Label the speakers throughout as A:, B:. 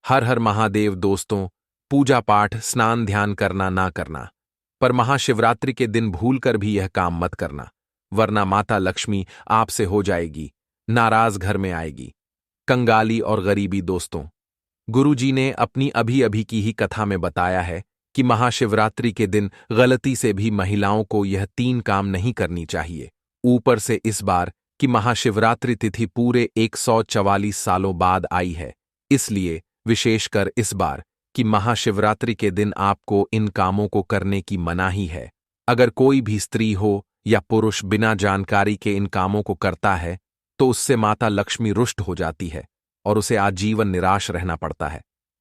A: हर हर महादेव दोस्तों। पूजा पाठ स्नान ध्यान करना ना करना, पर महाशिवरात्रि के दिन भूलकर भी यह काम मत करना, वरना माता लक्ष्मी आपसे हो जाएगी नाराज, घर में आएगी। कंगाली और गरीबी दोस्तों, गुरुजी ने अपनी अभी अभी की ही कथा में बताया है कि महाशिवरात्रि के दिन गलती से भी महिलाओं को यह 3 काम नहीं करनी चाहिए। ऊपर से इस बार की महाशिवरात्रि तिथि पूरे 144 सालों बाद आई है, इसलिए विशेषकर इस बार की महाशिवरात्रि के दिन आपको इन कामों को करने की मनाही है। अगर कोई भी स्त्री हो या पुरुष बिना जानकारी के इन कामों को करता है तो उससे माता लक्ष्मी रुष्ट हो जाती है और उसे आजीवन निराश रहना पड़ता है।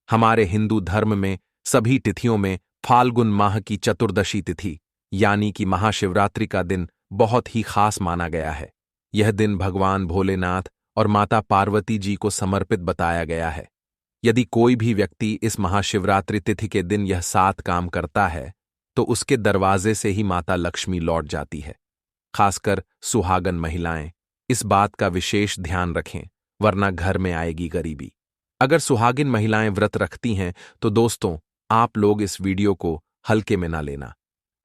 A: हमारे हिंदू धर्म में सभी तिथियों में फाल्गुन माह की चतुर्दशी तिथि यानी कि महाशिवरात्रि का दिन बहुत ही खास माना गया है। यह दिन भगवान भोलेनाथ और माता पार्वती जी को समर्पित बताया गया है। यदि कोई भी व्यक्ति इस महाशिवरात्रि तिथि के दिन यह 7 काम करता है तो उसके दरवाजे से ही माता लक्ष्मी लौट जाती है। खासकर सुहागन महिलाएं इस बात का विशेष ध्यान रखें, वरना घर में आएगी गरीबी। अगर सुहागिन महिलाएं व्रत रखती हैं तो दोस्तों, आप लोग इस वीडियो को हल्के में ना लेना।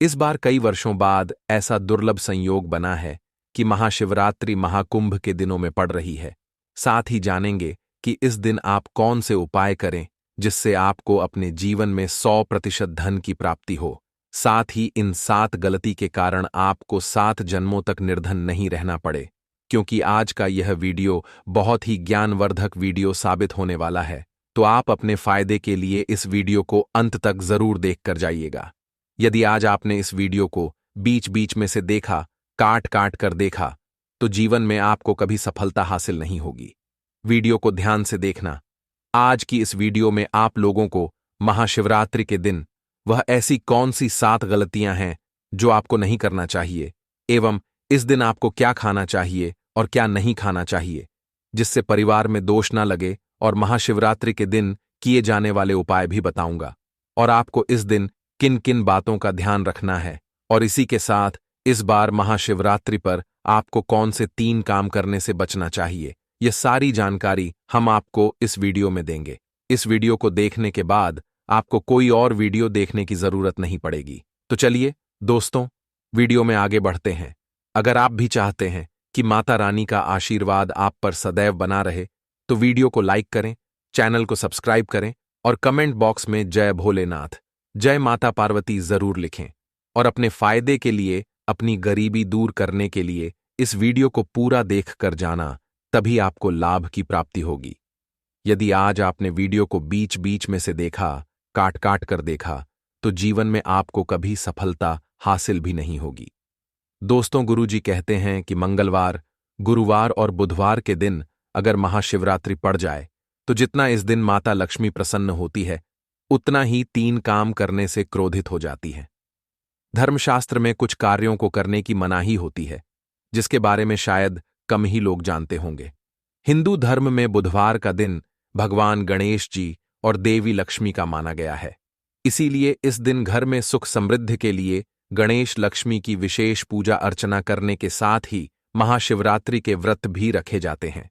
A: इस बार कई वर्षों बाद ऐसा दुर्लभ संयोग बना है कि महाशिवरात्रि महाकुंभ के दिनों में पड़ रही है। साथ ही जानेंगे कि इस दिन आप कौन से उपाय करें जिससे आपको अपने जीवन में 100% धन की प्राप्ति हो। साथ ही इन 7 गलती के कारण आपको 7 जन्मों तक निर्धन नहीं रहना पड़े, क्योंकि आज का यह वीडियो बहुत ही ज्ञानवर्धक वीडियो साबित होने वाला है। तो आप अपने फायदे के लिए इस वीडियो को अंत तक जरूर देखकर जाइएगा। यदि आज आपने इस वीडियो को बीच बीच में से देखा, काट काट कर देखा, तो जीवन में आपको कभी सफलता हासिल नहीं होगी। वीडियो को ध्यान से देखना। आज की इस वीडियो में आप लोगों को महाशिवरात्रि के दिन वह ऐसी कौन सी 7 गलतियां हैं जो आपको नहीं करना चाहिए, एवं इस दिन आपको क्या खाना चाहिए और क्या नहीं खाना चाहिए, जिससे परिवार में दोष ना लगे, और महाशिवरात्रि के दिन किए जाने वाले उपाय भी बताऊंगा, और आपको इस दिन किन किन बातों का ध्यान रखना है, और इसी के साथ इस बार महाशिवरात्रि पर आपको कौन से 3 काम करने से बचना चाहिए, यह सारी जानकारी हम आपको इस वीडियो में देंगे। इस वीडियो को देखने के बाद आपको कोई और वीडियो देखने की जरूरत नहीं पड़ेगी। तो चलिए दोस्तों, वीडियो में आगे बढ़ते हैं। अगर आप भी चाहते हैं कि माता रानी का आशीर्वाद आप पर सदैव बना रहे, तो वीडियो को लाइक करें, चैनल को सब्सक्राइब करें और कमेंट बॉक्स में जय भोलेनाथ, जय माता पार्वती जरूर लिखें। और अपने फायदे के लिए, अपनी गरीबी दूर करने के लिए इस वीडियो को पूरा देख कर जाना, तभी आपको लाभ की प्राप्ति होगी। यदि आज आपने वीडियो को बीच बीच में से देखा, काट काट कर देखा, तो जीवन में आपको कभी सफलता हासिल भी नहीं होगी। दोस्तों, गुरुजी कहते हैं कि मंगलवार, गुरुवार और बुधवार के दिन अगर महाशिवरात्रि पड़ जाए तो जितना इस दिन माता लक्ष्मी प्रसन्न होती है, उतना ही 3 काम करने से क्रोधित हो जाती है। धर्मशास्त्र में कुछ कार्यों को करने की मनाही होती है, जिसके बारे में शायद कम ही लोग जानते होंगे। हिंदू धर्म में बुधवार का दिन भगवान गणेश जी और देवी लक्ष्मी का माना गया है। इसीलिए इस दिन घर में सुख समृद्धि के लिए गणेश लक्ष्मी की विशेष पूजा अर्चना करने के साथ ही महाशिवरात्रि के व्रत भी रखे जाते हैं।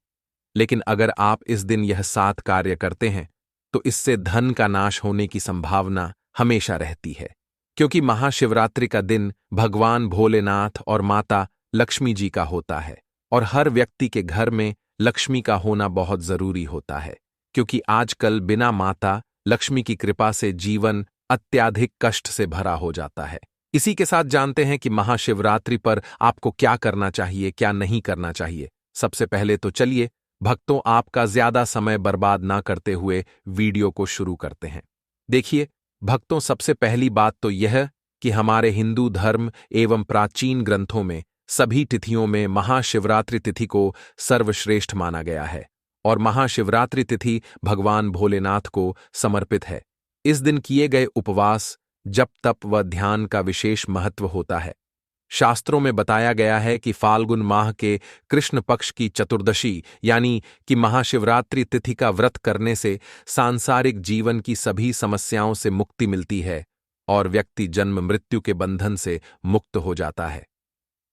A: लेकिन अगर आप इस दिन यह 7 कार्य करते हैं तो इससे धन का नाश होने की संभावना हमेशा रहती है, क्योंकि महाशिवरात्रि का दिन भगवान भोलेनाथ और माता लक्ष्मी जी का होता है, और हर व्यक्ति के घर में लक्ष्मी का होना बहुत जरूरी होता है, क्योंकि आजकल बिना माता लक्ष्मी की कृपा से जीवन अत्यधिक कष्ट से भरा हो जाता है। इसी के साथ जानते हैं कि महाशिवरात्रि पर आपको क्या करना चाहिए, क्या नहीं करना चाहिए। सबसे पहले तो चलिए भक्तों, आपका ज्यादा समय बर्बाद ना करते हुए वीडियो को शुरू करते हैं। देखिए भक्तों, सबसे पहली बात तो यह कि हमारे हिंदू धर्म एवं प्राचीन ग्रंथों में सभी तिथियों में महाशिवरात्रि तिथि को सर्वश्रेष्ठ माना गया है, और महाशिवरात्रि तिथि भगवान भोलेनाथ को समर्पित है। इस दिन किए गए उपवास, जप, तप व ध्यान का विशेष महत्व होता है। शास्त्रों में बताया गया है कि फाल्गुन माह के कृष्ण पक्ष की चतुर्दशी यानी कि महाशिवरात्रि तिथि का व्रत करने से सांसारिक जीवन की सभी समस्याओं से मुक्ति मिलती है और व्यक्ति जन्म मृत्यु के बंधन से मुक्त हो जाता है।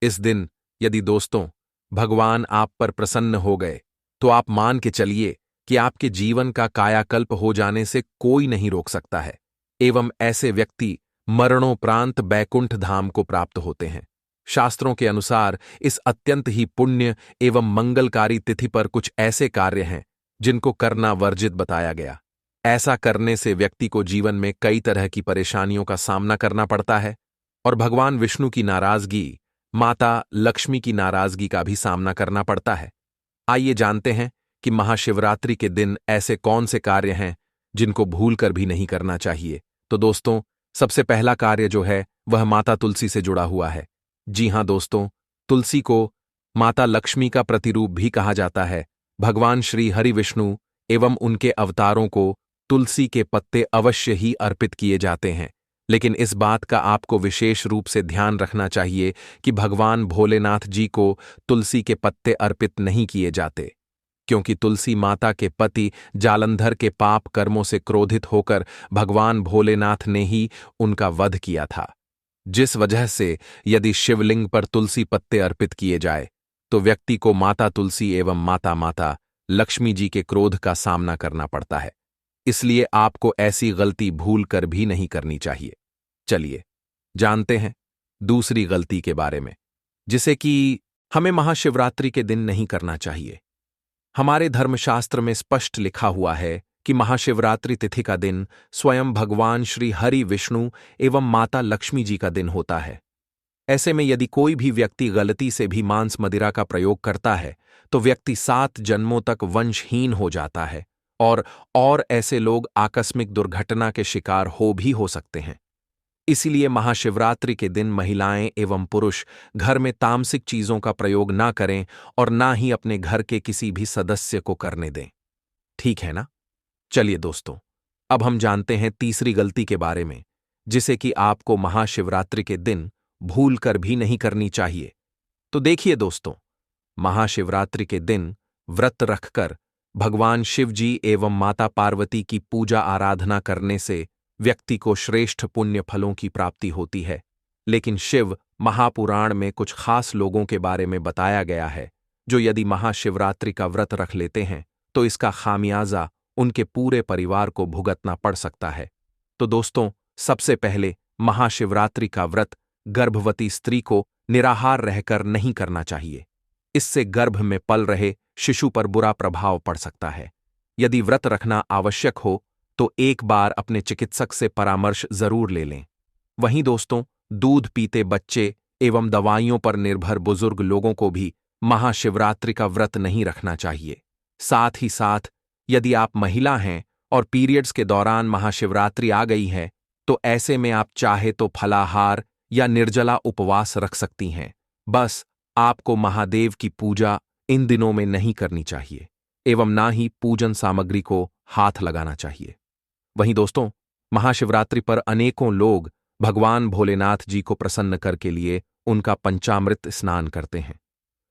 A: इस दिन यदि दोस्तों भगवान आप पर प्रसन्न हो गए तो आप मान के चलिए कि आपके जीवन का कायाकल्प हो जाने से कोई नहीं रोक सकता है, एवं ऐसे व्यक्ति मरणोपरांत बैकुंठ धाम को प्राप्त होते हैं। शास्त्रों के अनुसार इस अत्यंत ही पुण्य एवं मंगलकारी तिथि पर कुछ ऐसे कार्य हैं जिनको करना वर्जित बताया गया। ऐसा करने से व्यक्ति को जीवन में कई तरह की परेशानियों का सामना करना पड़ता है और भगवान विष्णु की नाराजगी, माता लक्ष्मी की नाराजगी का भी सामना करना पड़ता है। आइए जानते हैं कि महाशिवरात्रि के दिन ऐसे कौन से कार्य हैं जिनको भूलकर भी नहीं करना चाहिए। तो दोस्तों, सबसे पहला कार्य जो है वह माता तुलसी से जुड़ा हुआ है। जी हां दोस्तों, तुलसी को माता लक्ष्मी का प्रतिरूप भी कहा जाता है। भगवान श्री हरि विष्णु एवं उनके अवतारों को तुलसी के पत्ते अवश्य ही अर्पित किए जाते हैं, लेकिन इस बात का आपको विशेष रूप से ध्यान रखना चाहिए कि भगवान भोलेनाथ जी को तुलसी के पत्ते अर्पित नहीं किए जाते, क्योंकि तुलसी माता के पति जालंधर के पाप कर्मों से क्रोधित होकर भगवान भोलेनाथ ने ही उनका वध किया था। जिस वजह से यदि शिवलिंग पर तुलसी पत्ते अर्पित किए जाए तो व्यक्ति को माता तुलसी एवं माता लक्ष्मी जी के क्रोध का सामना करना पड़ता है। इसलिए आपको ऐसी गलती भूल कर भी नहीं करनी चाहिए। चलिए जानते हैं दूसरी गलती के बारे में, जिसे कि हमें महाशिवरात्रि के दिन नहीं करना चाहिए। हमारे धर्मशास्त्र में स्पष्ट लिखा हुआ है कि महाशिवरात्रि तिथि का दिन स्वयं भगवान श्री हरि विष्णु एवं माता लक्ष्मी जी का दिन होता है। ऐसे में यदि कोई भी व्यक्ति गलती से भी मांस मदिरा का प्रयोग करता है तो व्यक्ति 7 जन्मों तक वंशहीन हो जाता है और ऐसे लोग आकस्मिक दुर्घटना के शिकार हो सकते हैं। इसीलिए महाशिवरात्रि के दिन महिलाएं एवं पुरुष घर में तामसिक चीजों का प्रयोग ना करें और ना ही अपने घर के किसी भी सदस्य को करने दें। ठीक है ना? चलिए दोस्तों, अब हम जानते हैं तीसरी गलती के बारे में, जिसे कि आपको महाशिवरात्रि के दिन भूलकर भी नहीं करनी चाहिए। तो देखिए दोस्तों, महाशिवरात्रि के दिन व्रत रखकर भगवान शिव जी एवं माता पार्वती की पूजा आराधना करने से व्यक्ति को श्रेष्ठ पुण्य फलों की प्राप्ति होती है। लेकिन शिव महापुराण में कुछ खास लोगों के बारे में बताया गया है जो यदि महाशिवरात्रि का व्रत रख लेते हैं तो इसका खामियाजा उनके पूरे परिवार को भुगतना पड़ सकता है। तो दोस्तों, सबसे पहले महाशिवरात्रि का व्रत गर्भवती स्त्री को निराहार रहकर नहीं करना चाहिए। इससे गर्भ में पल रहे शिशु पर बुरा प्रभाव पड़ सकता है। यदि व्रत रखना आवश्यक हो तो एक बार अपने चिकित्सक से परामर्श जरूर ले लें। वहीं दोस्तों, दूध पीते बच्चे एवं दवाइयों पर निर्भर बुजुर्ग लोगों को भी महाशिवरात्रि का व्रत नहीं रखना चाहिए। साथ ही साथ यदि आप महिला हैं और पीरियड्स के दौरान महाशिवरात्रि आ गई है तो ऐसे में आप चाहे तो फलाहार या निर्जला उपवास रख सकती हैं। बस आपको महादेव की पूजा इन दिनों में नहीं करनी चाहिए एवं ना ही पूजन सामग्री को हाथ लगाना चाहिए। वहीं दोस्तों, महाशिवरात्रि पर अनेकों लोग भगवान भोलेनाथ जी को प्रसन्न करके लिए उनका पंचामृत स्नान करते हैं।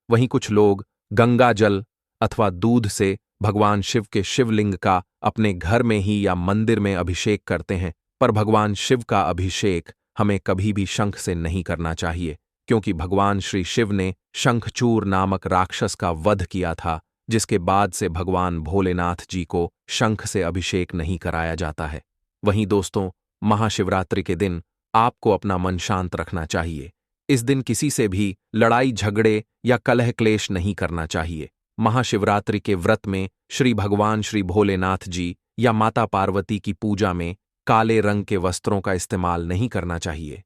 A: वहीं कुछ लोग गंगा जल अथवा दूध से भगवान शिव के शिवलिंग का अपने घर में ही या मंदिर में अभिषेक करते हैं, पर भगवान शिव का अभिषेक हमें कभी भी शंख से नहीं करना चाहिए, क्योंकि भगवान श्री शिव ने शंखचूर नामक राक्षस का वध किया था, जिसके बाद से भगवान भोलेनाथ जी को शंख से अभिषेक नहीं कराया जाता है। वहीं दोस्तों, महाशिवरात्रि के दिन आपको अपना मन शांत रखना चाहिए। इस दिन किसी से भी लड़ाई झगड़े या कलह क्लेश नहीं करना चाहिए। महाशिवरात्रि के व्रत में श्री भगवान श्री भोलेनाथ जी या माता पार्वती की पूजा में काले रंग के वस्त्रों का इस्तेमाल नहीं करना चाहिए।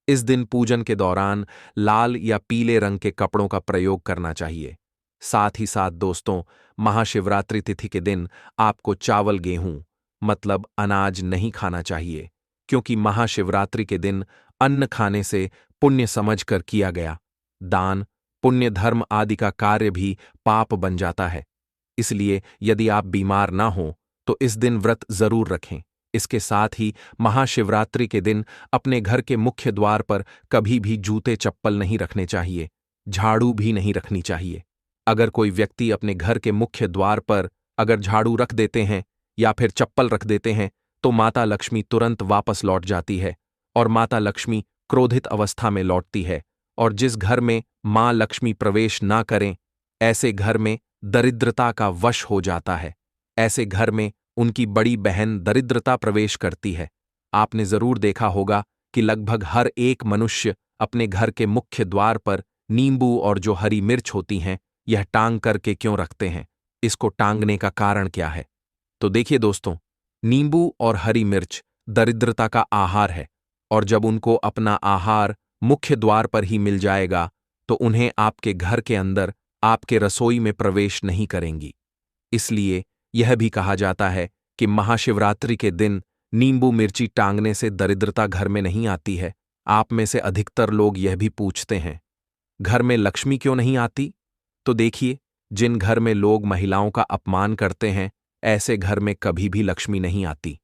A: इस दिन पूजन के दौरान लाल या पीले रंग के कपड़ों का प्रयोग करना चाहिए। साथ ही साथ दोस्तों, महाशिवरात्रि तिथि के दिन आपको चावल गेहूं मतलब अनाज नहीं खाना चाहिए, क्योंकि महाशिवरात्रि के दिन अन्न खाने से पुण्य समझकर किया गया दान, पुण्य, धर्म आदि का कार्य भी पाप बन जाता है। इसलिए यदि आप बीमार ना हो तो इस दिन व्रत जरूर रखें। इसके साथ ही महाशिवरात्रि के दिन अपने घर के मुख्य द्वार पर कभी भी जूते चप्पल नहीं रखने चाहिए, झाड़ू भी नहीं रखनी चाहिए। अगर कोई व्यक्ति अपने घर के मुख्य द्वार पर अगर झाड़ू रख देते हैं या फिर चप्पल रख देते हैं तो माता लक्ष्मी तुरंत वापस लौट जाती है और माता लक्ष्मी क्रोधित अवस्था में लौटती है। और जिस घर में मां लक्ष्मी प्रवेश ना करें, ऐसे घर में दरिद्रता का वश हो जाता है। ऐसे घर में उनकी बड़ी बहन दरिद्रता प्रवेश करती है। आपने जरूर देखा होगा कि लगभग हर एक मनुष्य अपने घर के मुख्य द्वार पर नींबू और जो हरी मिर्च होती हैं, यह टांग करके क्यों रखते हैं। इसको टांगने का कारण क्या है? तो देखिए दोस्तों, नींबू और हरी मिर्च दरिद्रता का आहार है, और जब उनको अपना आहार मुख्य द्वार पर ही मिल जाएगा तो उन्हें आपके घर के अंदर आपके रसोई में प्रवेश नहीं करेंगी। इसलिए यह भी कहा जाता है कि महाशिवरात्रि के दिन नींबू मिर्ची टांगने से दरिद्रता घर में नहीं आती है। आप में से अधिकतर लोग यह भी पूछते हैं, घर में लक्ष्मी क्यों नहीं आती? तो देखिए, जिन घर में लोग महिलाओं का अपमान करते हैं, ऐसे घर में कभी भी लक्ष्मी नहीं आती।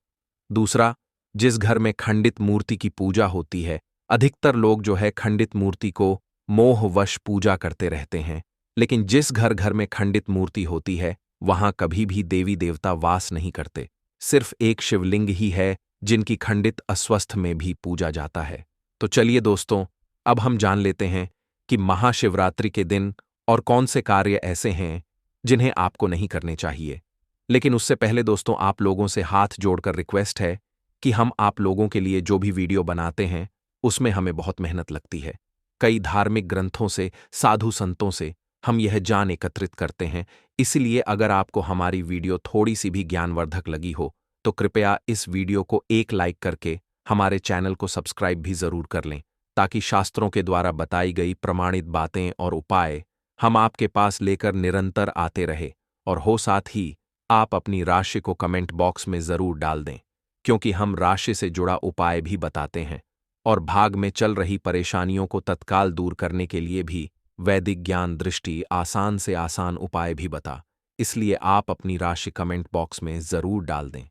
A: दूसरा, जिस घर में खंडित मूर्ति की पूजा होती है, अधिकतर लोग जो है खंडित मूर्ति को मोहवश पूजा करते रहते हैं, लेकिन जिस घर घर में खंडित मूर्ति होती है वहां कभी भी देवी देवता वास नहीं करते। सिर्फ एक शिवलिंग ही है जिनकी खंडित अस्वस्थ में भी पूजा जाता है। तो चलिए दोस्तों, अब हम जान लेते हैं कि महाशिवरात्रि के दिन और कौन से कार्य ऐसे हैं जिन्हें आपको नहीं करने चाहिए। लेकिन उससे पहले दोस्तों, आप लोगों से हाथ जोड़कर रिक्वेस्ट है कि हम आप लोगों के लिए जो भी वीडियो बनाते हैं उसमें हमें बहुत मेहनत लगती है। कई धार्मिक ग्रंथों से, साधु संतों से हम यह जान एकत्रित करते हैं। इसलिए अगर आपको हमारी वीडियो थोड़ी सी भी ज्ञानवर्धक लगी हो तो कृपया इस वीडियो को एक लाइक करके हमारे चैनल को सब्सक्राइब भी जरूर कर लें, ताकि शास्त्रों के द्वारा बताई गई प्रमाणित बातें और उपाय हम आपके पास लेकर निरंतर आते रहे। और हो साथ ही आप अपनी राशि को कमेंट बॉक्स में जरूर डाल दें, क्योंकि हम राशि से जुड़ा उपाय भी बताते हैं और भाग में चल रही परेशानियों को तत्काल दूर करने के लिए भी वैदिक ज्ञान दृष्टि आसान से आसान उपाय भी बता। इसलिए आप अपनी राशि कमेंट बॉक्स में जरूर डाल दें।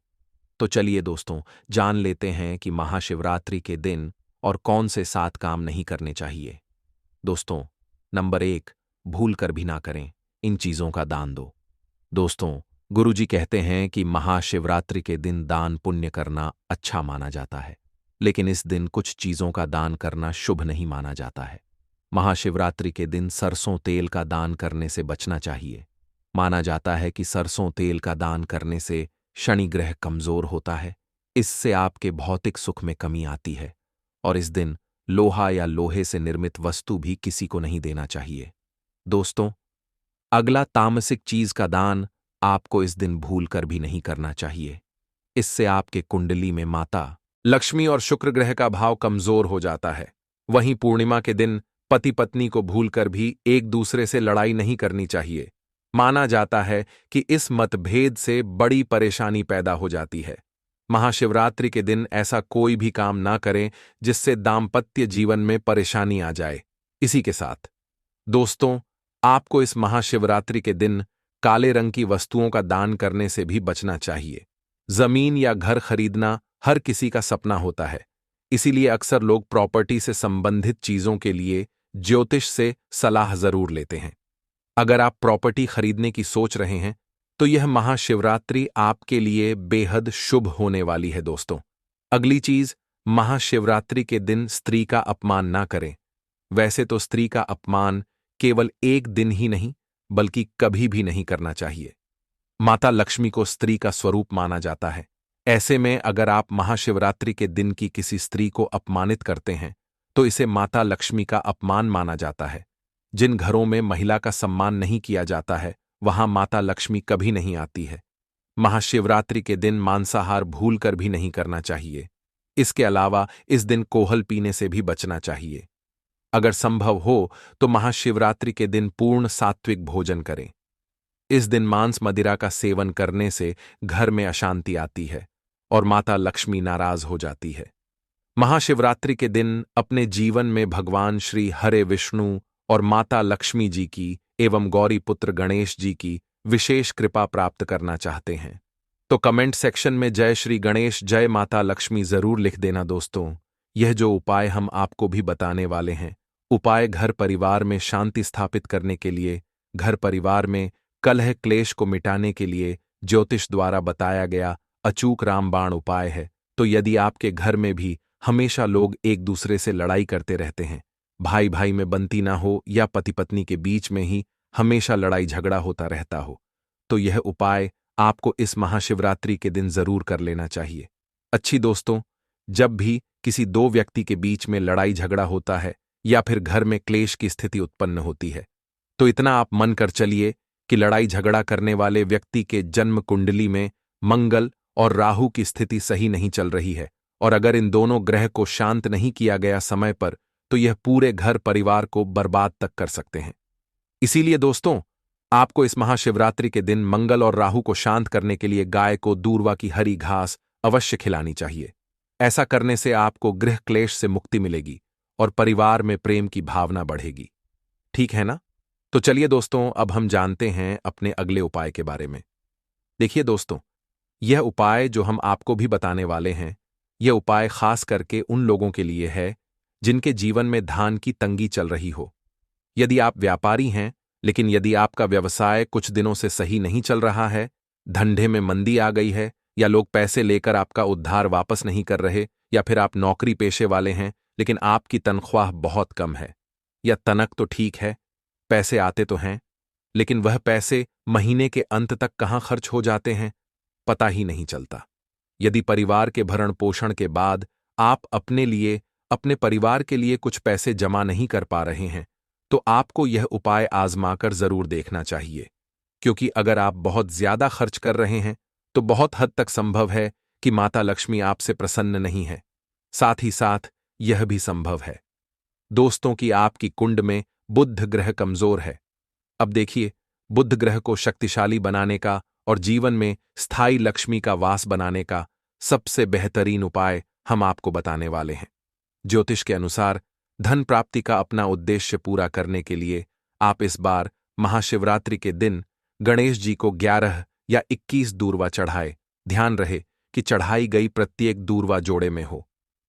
A: तो चलिए दोस्तों, जान लेते हैं कि महाशिवरात्रि के दिन और कौन से 7 काम नहीं करने चाहिए। दोस्तों, नंबर 1, भूल कर भी ना करें, इन चीजों का दान दो। दोस्तों, गुरुजी कहते हैं कि महाशिवरात्रि के दिन दान पुण्य करना अच्छा माना जाता है, लेकिन इस दिन कुछ चीजों का दान करना शुभ नहीं माना जाता है। महाशिवरात्रि के दिन सरसों तेल का दान करने से बचना चाहिए। माना जाता है कि सरसों तेल का दान करने से शनि ग्रह कमजोर होता है, इससे आपके भौतिक सुख में कमी आती है, और इस दिन लोहा या लोहे से निर्मित वस्तु भी किसी को नहीं देना चाहिए। दोस्तों, अगला तामसिक चीज का दान आपको इस दिन भूल कर भी नहीं करना चाहिए। इससे आपके कुंडली में माता लक्ष्मी और शुक्र ग्रह का भाव कमजोर हो जाता है। वहीं पूर्णिमा के दिन पति पत्नी को भूलकर भी एक दूसरे से लड़ाई नहीं करनी चाहिए। माना जाता है कि इस मतभेद से बड़ी परेशानी पैदा हो जाती है। महाशिवरात्रि के दिन ऐसा कोई भी काम ना करें जिससे दाम्पत्य जीवन में परेशानी आ जाए। इसी के साथ दोस्तों, आपको इस महाशिवरात्रि के दिन काले रंग की वस्तुओं का दान करने से भी बचना चाहिए। जमीन या घर खरीदना हर किसी का सपना होता है, इसीलिए अक्सर लोग प्रॉपर्टी से संबंधित चीजों के लिए ज्योतिष से सलाह जरूर लेते हैं। अगर आप प्रॉपर्टी खरीदने की सोच रहे हैं तो यह महाशिवरात्रि आपके लिए बेहद शुभ होने वाली है। दोस्तों, अगली चीज, महाशिवरात्रि के दिन स्त्री का अपमान ना करें। वैसे तो स्त्री का अपमान केवल एक दिन ही नहीं बल्कि कभी भी नहीं करना चाहिए। माता लक्ष्मी को स्त्री का स्वरूप माना जाता है। ऐसे में अगर आप महाशिवरात्रि के दिन की किसी स्त्री को अपमानित करते हैं तो इसे माता लक्ष्मी का अपमान माना जाता है। जिन घरों में महिला का सम्मान नहीं किया जाता है वहां माता लक्ष्मी कभी नहीं आती है। महाशिवरात्रि के दिन मांसाहार भूल कर भी नहीं करना चाहिए। इसके अलावा इस दिन कोहल पीने से भी बचना चाहिए। अगर संभव हो तो महाशिवरात्रि के दिन पूर्ण सात्विक भोजन करें। इस दिन मांस मदिरा का सेवन करने से घर में अशांति आती है और माता लक्ष्मी नाराज हो जाती है। महाशिवरात्रि के दिन अपने जीवन में भगवान श्री हरे विष्णु और माता लक्ष्मी जी की एवं गौरी पुत्र गणेश जी की विशेष कृपा प्राप्त करना चाहते हैं तो कमेंट सेक्शन में जय श्री गणेश, जय माता लक्ष्मी जरूर लिख देना। दोस्तों, यह जो उपाय हम आपको भी बताने वाले हैं, उपाय घर परिवार में शांति स्थापित करने के लिए, घर परिवार में कलह क्लेश को मिटाने के लिए ज्योतिष द्वारा बताया गया अचूक रामबाण उपाय है। तो यदि आपके घर में भी हमेशा लोग एक दूसरे से लड़ाई करते रहते हैं, भाई भाई में बनती ना हो या पति पत्नी के बीच में ही हमेशा लड़ाई झगड़ा होता रहता हो, तो यह उपाय आपको इस महाशिवरात्रि के दिन जरूर कर लेना चाहिए। अच्छी दोस्तों, जब भी किसी दो व्यक्ति के बीच में लड़ाई झगड़ा होता है या फिर घर में क्लेश की स्थिति उत्पन्न होती है, तो इतना आप मन कर चलिए कि लड़ाई झगड़ा करने वाले व्यक्ति के जन्म कुंडली में मंगल और राहु की स्थिति सही नहीं चल रही है, और अगर इन दोनों ग्रह को शांत नहीं किया गया समय पर, तो यह पूरे घर परिवार को बर्बाद तक कर सकते हैं। इसीलिए दोस्तों, आपको इस महाशिवरात्रि के दिन मंगल और राहु को शांत करने के लिए गाय को दूर्वा की हरी घास अवश्य खिलानी चाहिए। ऐसा करने से आपको गृह क्लेश से मुक्ति मिलेगी और परिवार में प्रेम की भावना बढ़ेगी। ठीक है ना? तो चलिए दोस्तों, अब हम जानते हैं अपने अगले उपाय के बारे में। देखिए दोस्तों, यह उपाय जो हम आपको भी बताने वाले हैं, यह उपाय खास करके उन लोगों के लिए है जिनके जीवन में धन की तंगी चल रही हो। यदि आप व्यापारी हैं, लेकिन यदि आपका व्यवसाय कुछ दिनों से सही नहीं चल रहा है, धंधे में मंदी आ गई है, या लोग पैसे लेकर आपका उद्धार वापस नहीं कर रहे, या फिर आप नौकरी पेशे वाले हैं लेकिन आपकी तनख्वाह बहुत कम है, या तनक तो ठीक है, पैसे आते तो हैं, लेकिन वह पैसे महीने के अंत तक कहाँ खर्च हो जाते हैं, पता ही नहीं चलता। यदि परिवार के भरण पोषण के बाद आप अपने लिए, अपने परिवार के लिए कुछ पैसे जमा नहीं कर पा रहे हैं, तो आपको यह उपाय आजमाकर जरूर देखना चाहिए। क्योंकि अगर आप बहुत ज्यादा खर्च कर रहे हैं, तो बहुत हद तक संभव है कि माता लक्ष्मी आपसे प्रसन्न नहीं है। साथ ही साथ यह भी संभव है दोस्तों कि आपकी कुंड में बुध ग्रह कमजोर है। अब देखिए, बुध ग्रह को शक्तिशाली बनाने का और जीवन में स्थायी लक्ष्मी का वास बनाने का सबसे बेहतरीन उपाय हम आपको बताने वाले हैं। ज्योतिष के अनुसार धन प्राप्ति का अपना उद्देश्य पूरा करने के लिए आप इस बार महाशिवरात्रि के दिन गणेश जी को 11 या 21 दूर्वा चढ़ाए। ध्यान रहे कि चढ़ाई गई प्रत्येक दूर्वा जोड़े में हो।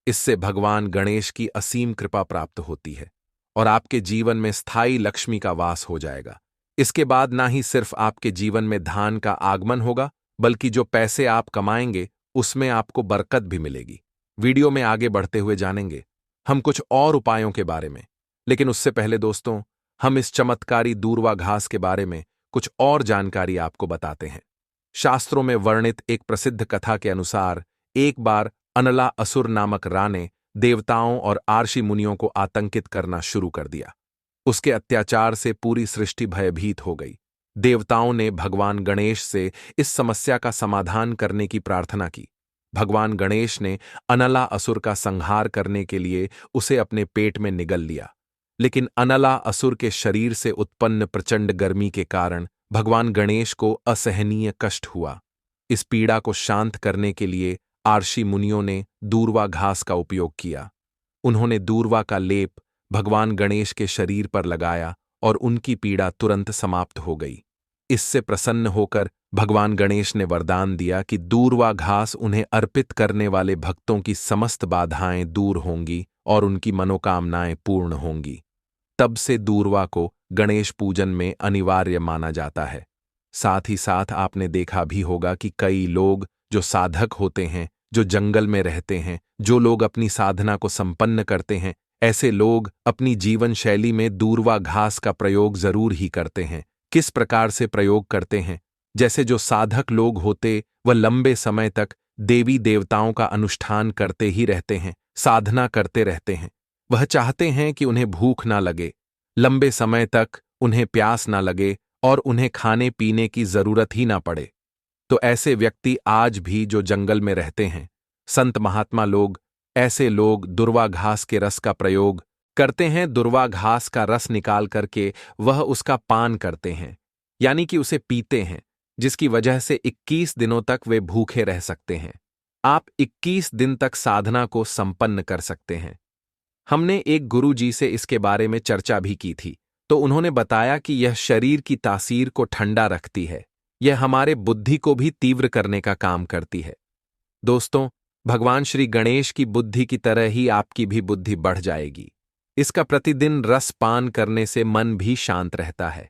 A: इससे भगवान गणेश की असीम कृपा प्राप्त होती है और आपके जीवन में स्थायी लक्ष्मी का वास हो जाएगा। इसके बाद ना ही सिर्फ आपके जीवन में धन का आगमन होगा, बल्कि जो पैसे आप कमाएंगे उसमें आपको बरकत भी मिलेगी। वीडियो में आगे बढ़ते हुए जानेंगे हम कुछ और उपायों के बारे में, लेकिन उससे पहले दोस्तों, हम इस चमत्कारी दूर्वा घास के बारे में कुछ और जानकारी आपको बताते हैं। शास्त्रों में वर्णित एक प्रसिद्ध कथा के अनुसार एक बार अनला असुर नामक रा ने देवताओं और आर्षि मुनियों को आतंकित करना शुरू कर दिया। उसके अत्याचार से पूरी सृष्टि भयभीत हो गई। देवताओं ने भगवान गणेश से इस समस्या का समाधान करने की प्रार्थना की। भगवान गणेश ने अनला असुर का संहार करने के लिए उसे अपने पेट में निगल लिया, लेकिन अनला असुर के शरीर से उत्पन्न प्रचंड गर्मी के कारण भगवान गणेश को असहनीय कष्ट हुआ। इस पीड़ा को शांत करने के लिए आर्षि मुनियों ने दूर्वा घास का उपयोग किया। उन्होंने दूर्वा का लेप भगवान गणेश के शरीर पर लगाया और उनकी पीड़ा तुरंत समाप्त हो गई। इससे प्रसन्न होकर भगवान गणेश ने वरदान दिया कि दूर्वा घास उन्हें अर्पित करने वाले भक्तों की समस्त बाधाएं दूर होंगी और उनकी मनोकामनाएं पूर्ण होंगी। तब से दूर्वा को गणेश पूजन में अनिवार्य माना जाता है। साथ ही साथ आपने देखा भी होगा कि कई लोग जो साधक होते हैं, जो जंगल में रहते हैं, जो लोग अपनी साधना को संपन्न करते हैं, ऐसे लोग अपनी जीवन शैली में दूर्वा घास का प्रयोग जरूर ही करते हैं। किस प्रकार से प्रयोग करते हैं? जैसे जो साधक लोग होते वह लंबे समय तक देवी देवताओं का अनुष्ठान करते ही रहते हैं, साधना करते रहते हैं। वह चाहते हैं कि उन्हें भूख ना लगे, लंबे समय तक उन्हें प्यास ना लगे और उन्हें खाने पीने की जरूरत ही ना पड़े। तो ऐसे व्यक्ति आज भी जो जंगल में रहते हैं, संत महात्मा लोग, ऐसे लोग दूर्वा घास के रस का प्रयोग करते हैं। दूर्वा घास का रस निकाल करके वह उसका पान करते हैं, यानी कि उसे पीते हैं, जिसकी वजह से 21 दिनों तक वे भूखे रह सकते हैं। आप 21 दिन तक साधना को संपन्न कर सकते हैं। हमने एक गुरु जी से इसके बारे में चर्चा भी की थी, तो उन्होंने बताया कि यह शरीर की तासीर को ठंडा रखती है, यह हमारे बुद्धि को भी तीव्र करने का काम करती है। दोस्तों, भगवान श्री गणेश की बुद्धि की तरह ही आपकी भी बुद्धि बढ़ जाएगी। इसका प्रतिदिन रस पान करने से मन भी शांत रहता है।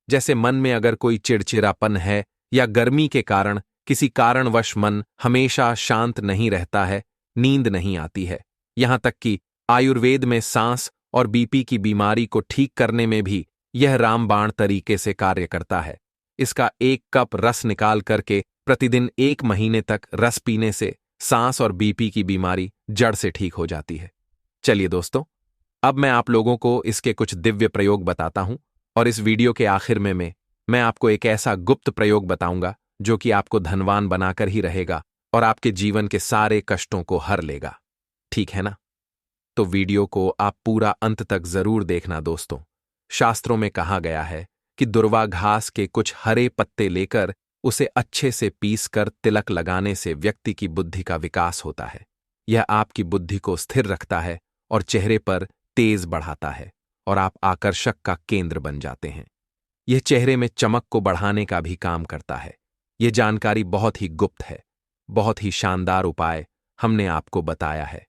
A: जैसे मन में अगर कोई चिड़चिड़ापन है या गर्मी के कारण किसी कारणवश मन हमेशा शांत नहीं रहता है, नींद नहीं आती है, यहां तक कि आयुर्वेद में सांस और बीपी की बीमारी को ठीक करने में भी यह रामबाण तरीके से कार्य करता है। इसका 1 कप रस निकाल करके प्रतिदिन 1 महीने तक रस पीने से सांस और बीपी की बीमारी जड़ से ठीक हो जाती है। चलिए दोस्तों, अब मैं आप लोगों को इसके कुछ दिव्य प्रयोग बताता हूं और इस वीडियो के आखिर में मैं आपको एक ऐसा गुप्त प्रयोग बताऊंगा जो कि आपको धनवान बनाकर ही रहेगा और आपके जीवन के सारे कष्टों को हर लेगा। ठीक है ना? तो वीडियो को आप पूरा अंत तक जरूर देखना दोस्तों। शास्त्रों में कहा गया है कि दुर्वा घास के कुछ हरे पत्ते लेकर उसे अच्छे से पीस कर तिलक लगाने से व्यक्ति की बुद्धि का विकास होता है। यह आपकी बुद्धि को स्थिर रखता है और चेहरे पर तेज बढ़ाता है और आप आकर्षक का केंद्र बन जाते हैं। यह चेहरे में चमक को बढ़ाने का भी काम करता है। यह जानकारी बहुत ही गुप्त है, बहुत ही शानदार उपाय हमने आपको बताया है।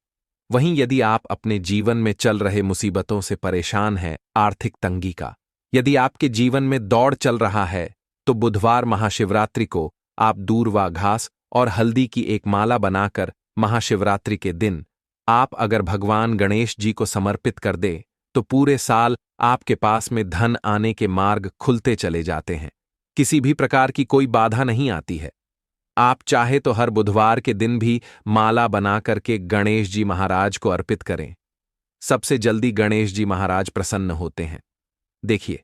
A: वहीं यदि आप अपने जीवन में चल रहे मुसीबतों से परेशान हैं, आर्थिक तंगी का, यदि आपके जीवन में दौड़ चल रहा है, तो बुधवार महाशिवरात्रि को आप दूर्वा घास और हल्दी की एक माला बनाकर महाशिवरात्रि के दिन आप अगर भगवान गणेश जी को समर्पित कर दे तो पूरे साल आपके पास में धन आने के मार्ग खुलते चले जाते हैं। किसी भी प्रकार की कोई बाधा नहीं आती है। आप चाहे तो हर बुधवार के दिन भी माला बना करके गणेश जी महाराज को अर्पित करें। सबसे जल्दी गणेश जी महाराज प्रसन्न होते हैं। देखिए,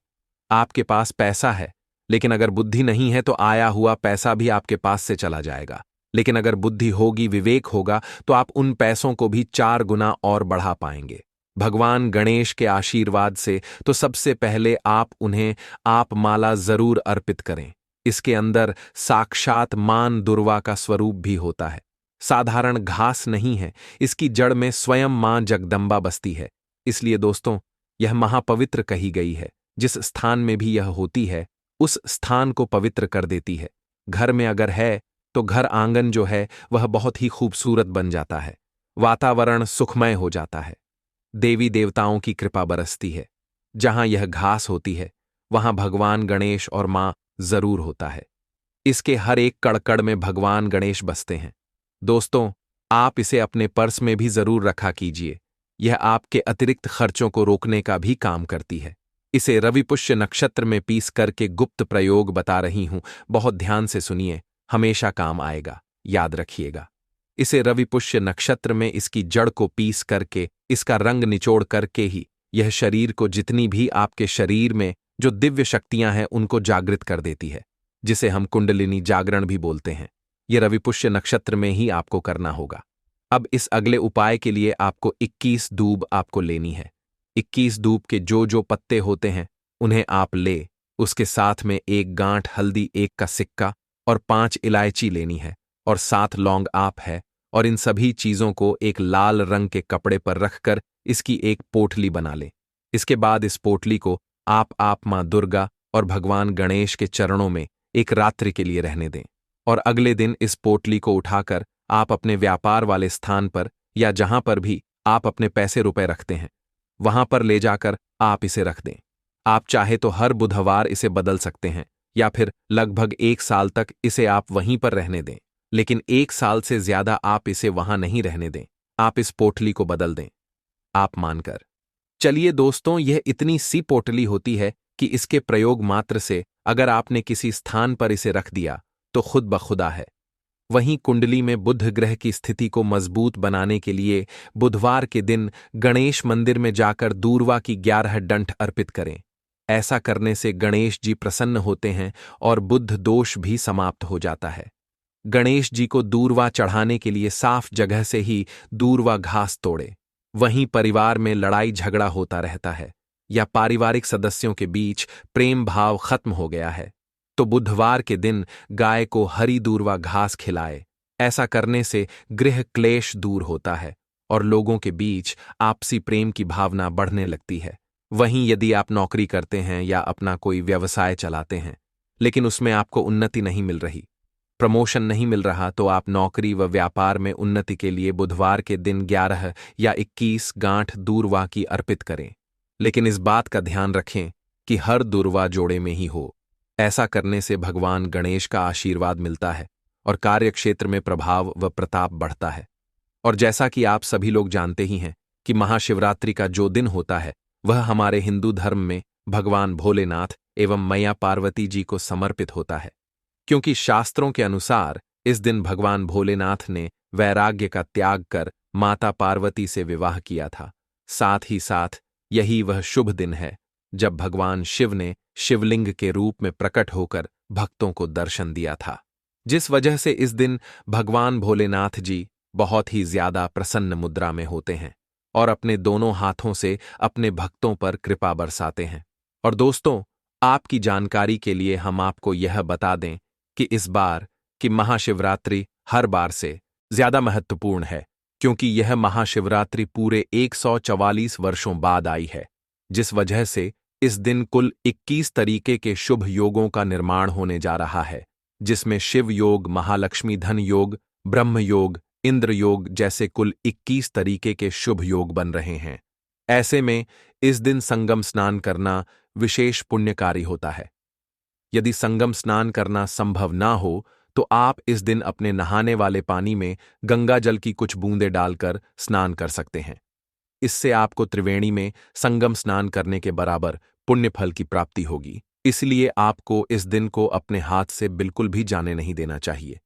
A: आपके पास पैसा है, लेकिन अगर बुद्धि नहीं है तो आया हुआ पैसा भी आपके पास से चला जाएगा। लेकिन अगर बुद्धि होगी, विवेक होगा, तो आप उन पैसों को भी 4 गुना और बढ़ा पाएंगे। भगवान गणेश के आशीर्वाद से तो सबसे पहले आप उन्हें आप माला जरूर अर्पित करें। इसके अंदर साक्षात मां दुर्वा का स्वरूप भी होता है। साधारण घास नहीं है, इसकी जड़ में स्वयं मां जगदंबा बसती है। इसलिए दोस्तों, यह महापवित्र कही गई है। जिस स्थान में भी यह होती है, उस स्थान को पवित्र कर देती है। घर में अगर है तो घर आंगन जो है वह बहुत ही खूबसूरत बन जाता है। वातावरण सुखमय हो जाता है। देवी देवताओं की कृपा बरसती है। जहां यह घास होती है वहां भगवान गणेश और मां जरूर होता है। इसके हर एक कड़कड़ में भगवान गणेश बसते हैं। दोस्तों, आप इसे अपने पर्स में भी जरूर रखा कीजिए। यह आपके अतिरिक्त खर्चों को रोकने का भी काम करती है। इसे रवि पुष्य नक्षत्र में पीस करके गुप्त प्रयोग बता रही हूं, बहुत ध्यान से सुनिए, हमेशा काम आएगा, याद रखिएगा। इसे रवि पुष्य नक्षत्र में इसकी जड़ को पीस करके इसका रंग निचोड़ करके ही यह शरीर को जितनी भी आपके शरीर में जो दिव्य शक्तियां हैं उनको जागृत कर देती है, जिसे हम कुंडलिनी जागरण भी बोलते हैं। यह रवि पुष्य नक्षत्र में ही आपको करना होगा। अब इस अगले उपाय के लिए आपको 21 दूब आपको लेनी है। 21 दूब के जो पत्ते होते हैं उन्हें आप ले, उसके साथ में 1 गांठ हल्दी 1 का सिक्का और 5 इलायची लेनी है और 7 लौंग आप है, और इन सभी चीजों को एक लाल रंग के कपड़े पर रखकर इसकी एक पोटली बना ले। इसके बाद इस पोटली को आप मां दुर्गा और भगवान गणेश के चरणों में एक रात्रि के लिए रहने दें और अगले दिन इस पोटली को उठाकर आप अपने व्यापार वाले स्थान पर या जहां पर भी आप अपने पैसे रुपए रखते हैं वहां पर ले जाकर आप इसे रख दें। आप चाहे तो हर बुधवार इसे बदल सकते हैं या फिर लगभग 1 साल तक इसे आप वहीं पर रहने दें, लेकिन 1 साल से ज्यादा आप इसे वहां नहीं रहने दें। आप इस पोटली को बदल दें, आप मानकर चलिए दोस्तों। यह इतनी सी पोटली होती है कि इसके प्रयोग मात्र से अगर आपने किसी स्थान पर इसे रख दिया तो खुद ब खुदा है। वहीं कुंडली में बुध ग्रह की स्थिति को मजबूत बनाने के लिए बुधवार के दिन गणेश मंदिर में जाकर दूर्वा की 11 डंठ अर्पित करें। ऐसा करने से गणेश जी प्रसन्न होते हैं और बुध दोष भी समाप्त हो जाता है। गणेश जी को दूर्वा चढ़ाने के लिए साफ जगह से ही दूर्वा घास तोड़े। वहीं परिवार में लड़ाई झगड़ा होता रहता है या पारिवारिक सदस्यों के बीच प्रेम भाव खत्म हो गया है तो बुधवार के दिन गाय को हरी दूर्वा घास खिलाए। ऐसा करने से गृह क्लेश दूर होता है और लोगों के बीच आपसी प्रेम की भावना बढ़ने लगती है। वहीं यदि आप नौकरी करते हैं या अपना कोई व्यवसाय चलाते हैं लेकिन उसमें आपको उन्नति नहीं मिल रही, प्रमोशन नहीं मिल रहा, तो आप नौकरी व व्यापार में उन्नति के लिए बुधवार के दिन 11 या 21 गांठ दूर्वा की अर्पित करें। लेकिन इस बात का ध्यान रखें कि हर दूर्वा जोड़े में ही हो। ऐसा करने से भगवान गणेश का आशीर्वाद मिलता है और कार्यक्षेत्र में प्रभाव व प्रताप बढ़ता है। और जैसा कि आप सभी लोग जानते ही हैं कि महाशिवरात्रि का जो दिन होता है वह हमारे हिंदू धर्म में भगवान भोलेनाथ एवं मैया पार्वती जी को समर्पित होता है, क्योंकि शास्त्रों के अनुसार इस दिन भगवान भोलेनाथ ने वैराग्य का त्याग कर माता पार्वती से विवाह किया था। साथ ही साथ यही वह शुभ दिन है जब भगवान शिव ने शिवलिंग के रूप में प्रकट होकर भक्तों को दर्शन दिया था, जिस वजह से इस दिन भगवान भोलेनाथ जी बहुत ही ज्यादा प्रसन्न मुद्रा में होते हैं और अपने दोनों हाथों से अपने भक्तों पर कृपा बरसाते हैं। और दोस्तों, आपकी जानकारी के लिए हम आपको यह बता दें कि इस बार की महाशिवरात्रि हर बार से ज्यादा महत्वपूर्ण है, क्योंकि यह महाशिवरात्रि पूरे 144 वर्षों बाद आई है, जिस वजह से इस दिन कुल 21 तरीके के शुभ योगों का निर्माण होने जा रहा है, जिसमें शिव योग, महालक्ष्मी धन योग, ब्रह्म योग, इंद्र योग जैसे कुल 21 तरीके के शुभ योग बन रहे हैं। ऐसे में इस दिन संगम स्नान करना विशेष पुण्यकारी होता है। यदि संगम स्नान करना संभव ना हो तो आप इस दिन अपने नहाने वाले पानी में गंगा जल की कुछ बूंदें डालकर स्नान कर सकते हैं। इससे आपको त्रिवेणी में संगम स्नान करने के बराबर पुण्य फल की प्राप्ति होगी। इसलिए आपको इस दिन को अपने हाथ से बिल्कुल भी जाने नहीं देना चाहिए,